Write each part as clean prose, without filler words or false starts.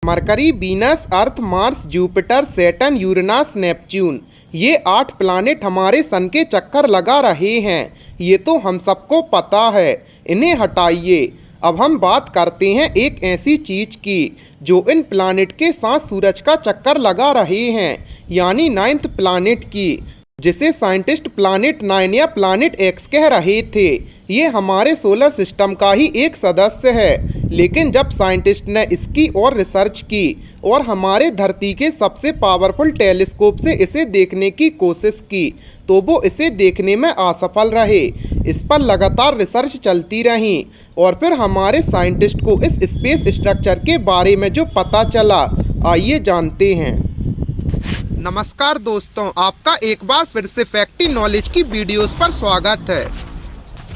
Mercury, Venus, Earth, Mars, Jupiter, Saturn, Uranus, Neptune, ये 8 planet हमारे सन के चक्कर लगा रहे हैं। ये तो हम सबको पता है, इन्हें हटाइए। अब हम बात करते हैं एक ऐसी चीज की जो इन प्लानेट के साथ सूरज का चक्कर लगा रहे हैं, यानी 9th प्लानेट की, जिसे साइंटिस्ट प्लानेट 9 या प्लानेट एक्स कह रहे थे। ये हमारे सोलर सिस्टम का ही एक सदस्य है, लेकिन जब साइंटिस्ट ने इसकी और रिसर्च की और हमारे धरती के सबसे पावरफुल टेलीस्कोप से इसे देखने की कोशिश की, तो वो इसे देखने में असफल रहे। इस पर लगातार रिसर्च चलती रही और फिर हमारे साइंटिस्ट को इस स्पेस स्ट्रक्चर के बारे में जो पता चला, आइए जानते हैं। नमस्कार दोस्तों, आपका एक बार फिर से फैक्टी नॉलेज की वीडियोस पर स्वागत है।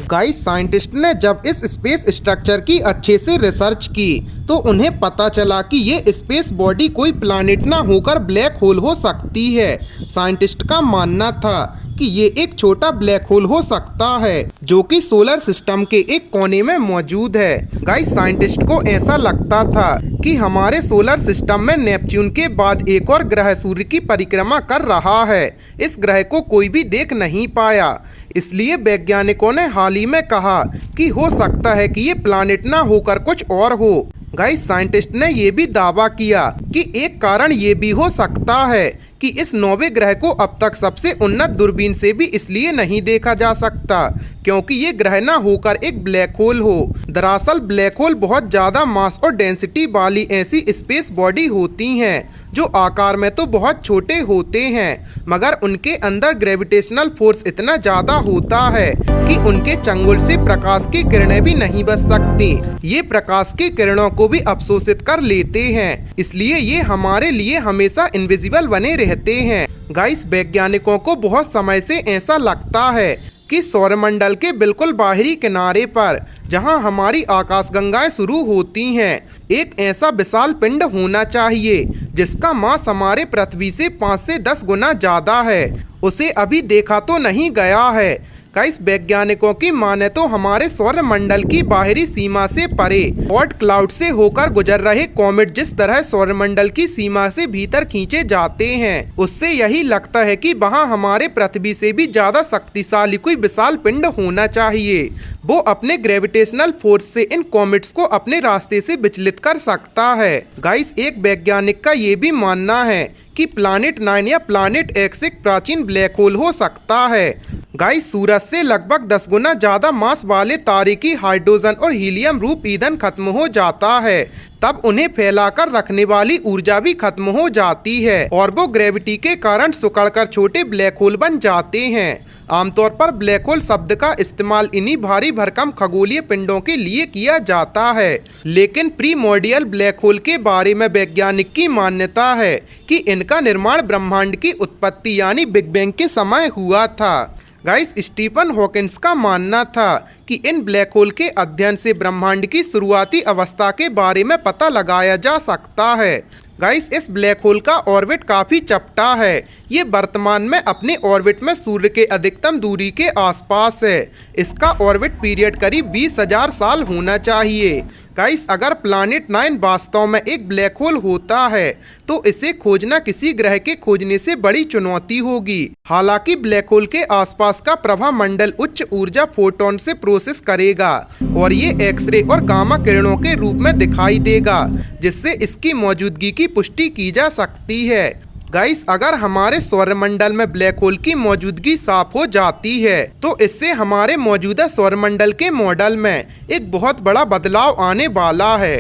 गाइस, साइंटिस्ट ने जब इस स्पेस स्ट्रक्चर की अच्छे से रिसर्च की तो उन्हें पता चला कि ये स्पेस बॉडी कोई प्लैनेट ना होकर ब्लैक होल हो सकती है। साइंटिस्ट का मानना था कि ये एक छोटा ब्लैक होल हो सकता है जो कि सोलर सिस्टम के एक कोने में मौजूद है। गाइस, साइंटिस्ट को ऐसा लगता था कि हमारे सोलर सिस्टम में नेपच्यून के बाद एक और ग्रह सूर्य की परिक्रमा कर रहा है। इस ग्रह को कोई भी देख नहीं पाया, इसलिए वैज्ञानिकों ने हाल ही में कहा कि हो सकता है कि ये प्लैनेट ना होकर कुछ और हो। गाइस, साइंटिस्ट ने ये भी दावा किया कि एक कारण ये भी हो सकता है कि इस 9वें ग्रह को अब तक सबसे उन्नत दूरबीन से भी इसलिए नहीं देखा जा सकता क्योंकि ये ग्रह ना होकर एक ब्लैक होल हो। दरअसल ब्लैक होल बहुत ज़्यादा मास और डेंसिटी वाली ऐसी स्पेस बॉडी होती हैं जो आकार में तो बहुत छोटे होते हैं, मगर उनके अंदर ग्रेविटेशनल फोर्स इतना ज़्यादा होता है कि उनके चंगुल से प्रकाश की किरणें भी नहीं बच सकती। ये प्रकाश की किरणों को भी अवशोषित कर लेते हैं, इसलिए ये हमारे लिए हमेशा इनविजिबल बने रहते हैं। गाइस, वैज्ञानिकों को बहुत समय से ऐसा लगता है कि सौरमंडल के बिल्कुल बाहरी किनारे पर, जहां हमारी आकाशगंगाएं शुरू होती हैं, एक ऐसा विशाल पिंड होना चाहिए जिसका मास हमारे पृथ्वी से 5 से 10 गुना ज़्यादा है। उसे अभी देखा तो नहीं गया है। गाइस, वैज्ञानिकों की माने तो हमारे सौरमंडल की बाहरी सीमा से परे हॉट क्लाउड से होकर गुजर रहे कॉमेट जिस तरह सौरमंडल की सीमा से भीतर खींचे जाते हैं, उससे यही लगता है कि वहां हमारे पृथ्वी से भी ज्यादा शक्तिशाली कोई विशाल पिंड होना चाहिए। वो अपने ग्रेविटेशनल फोर्स से इन कॉमेट्स को अपने रास्ते से विचलित कर सकता है। गाइस, एक वैज्ञानिक का ये भी मानना है कि प्लैनेट 9 या प्लैनेट एक्स एक प्राचीन ब्लैक होल हो सकता है। गाइस, सूरज से लगभग 10 गुना ज्यादा मास वाले तारे की हाइड्रोजन और हीलियम रूप ईंधन खत्म हो जाता है, तब उन्हें फैलाकर रखने वाली ऊर्जा भी खत्म हो जाती है और वो ग्रेविटी के कारण सिकुड़कर छोटे ब्लैक होल बन जाते हैं। आमतौर पर ब्लैक होल शब्द का इस्तेमाल इन्हीं भारी भरकम खगोलीय पिंडों के लिए किया जाता है, लेकिन प्रीमोर्डियल ब्लैक होल के बारे में वैज्ञानिक की मान्यता है कि इनका निर्माण ब्रह्मांड की उत्पत्ति यानी बिग बैंग के समय हुआ था। गाइस, स्टीफन हॉकिंस का मानना था कि इन ब्लैक होल के अध्ययन से ब्रह्मांड की शुरुआती अवस्था के बारे में पता लगाया जा सकता है। गाइस, इस ब्लैक होल का ऑर्बिट काफ़ी चपटा है। ये वर्तमान में अपने ऑर्बिट में सूर्य के अधिकतम दूरी के आसपास है। इसका ऑर्बिट पीरियड करीब 20,000 साल होना चाहिए। गाइस, अगर प्लैनेट 9 वास्तव में एक ब्लैक होल होता है तो इसे खोजना किसी ग्रह के खोजने से बड़ी चुनौती होगी। हालांकि ब्लैक होल के आसपास का प्रभा मंडल उच्च ऊर्जा फोटोन से प्रोसेस करेगा और ये एक्सरे और गामा किरणों के रूप में दिखाई देगा, जिससे इसकी मौजूदगी की पुष्टि की जा सकती है। गाइस, अगर हमारे सौरमंडल में ब्लैक होल की मौजूदगी साफ हो जाती है तो इससे हमारे मौजूदा सौरमंडल के मॉडल में एक बहुत बड़ा बदलाव आने वाला है।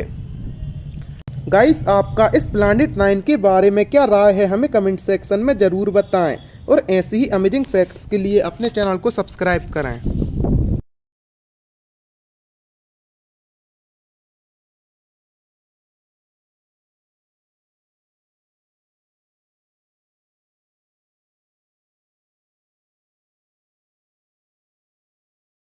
गाइस, आपका इस प्लैनेट 9 के बारे में क्या राय है, हमें कमेंट सेक्शन में ज़रूर बताएं और ऐसे ही अमेजिंग फैक्ट्स के लिए अपने चैनल को सब्सक्राइब करें।